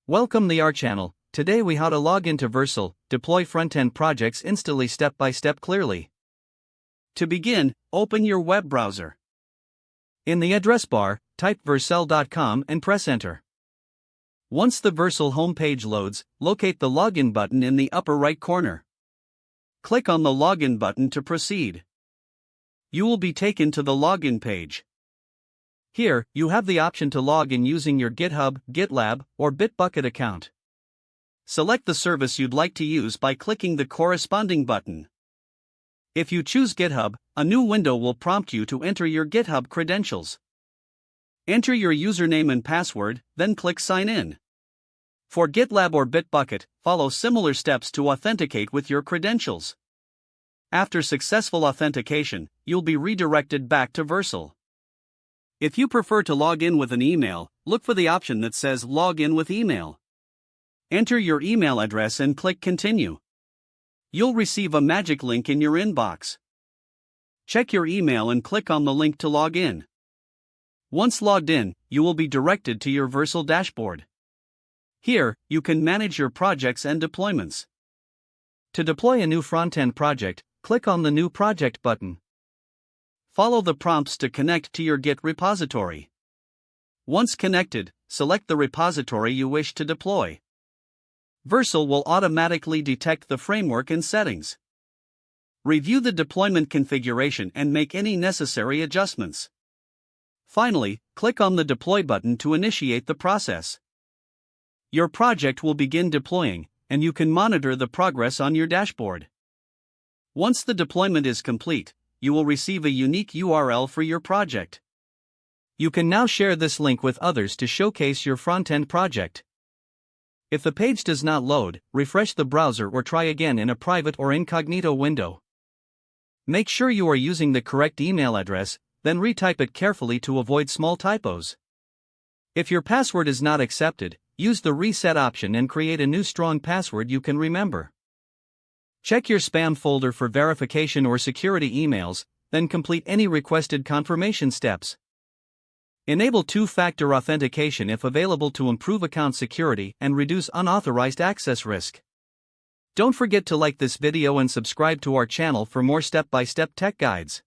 Welcome to our channel. Today we how to log into Vercel, deploy front-end projects instantly step-by-step clearly. To begin, open your web browser. In the address bar, type vercel.com and press enter. Once the Vercel homepage loads, locate the login button in the upper right corner. Click on the login button to proceed. You will be taken to the login page. Here, you have the option to log in using your GitHub, GitLab, or Bitbucket account. Select the service you'd like to use by clicking the corresponding button. If you choose GitHub, a new window will prompt you to enter your GitHub credentials. Enter your username and password, then click Sign In. For GitLab or Bitbucket, follow similar steps to authenticate with your credentials. After successful authentication, you'll be redirected back to Vercel. If you prefer to log in with an email, look for the option that says Log in with email. Enter your email address and click Continue. You'll receive a magic link in your inbox. Check your email and click on the link to log in. Once logged in, you will be directed to your Vercel dashboard. Here, you can manage your projects and deployments. To deploy a new front-end project, click on the New Project button. Follow the prompts to connect to your Git repository. Once connected, select the repository you wish to deploy. Vercel will automatically detect the framework and settings. Review the deployment configuration and make any necessary adjustments. Finally, click on the Deploy button to initiate the process. Your project will begin deploying, and you can monitor the progress on your dashboard. Once the deployment is complete, you will receive a unique URL for your project. You can now share this link with others to showcase your front-end project. If the page does not load, refresh the browser or try again in a private or incognito window. Make sure you are using the correct email address, then retype it carefully to avoid small typos. If your password is not accepted, use the reset option and create a new strong password you can remember. Check your spam folder for verification or security emails, then complete any requested confirmation steps. Enable two-factor authentication if available to improve account security and reduce unauthorized access risk. Don't forget to like this video and subscribe to our channel for more step-by-step tech guides.